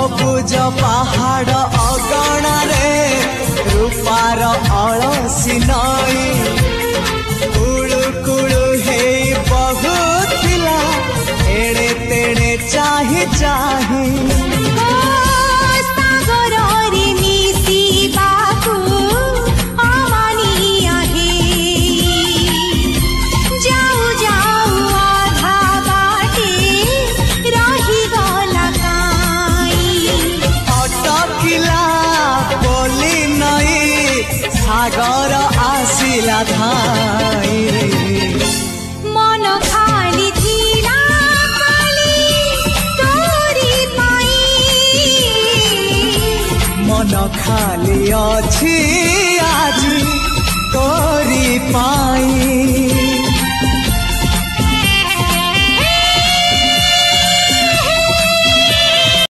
सबुज पहाड़ अगणा रे रूपार अलसी नई कुड़ु कुड़ु हे बहुत थिला एड़े तेड़े चाही चाही सागर आसिला धाई मन खाली थिला खाली तोरी पाई मन खाली अछि आज तोरी पाई।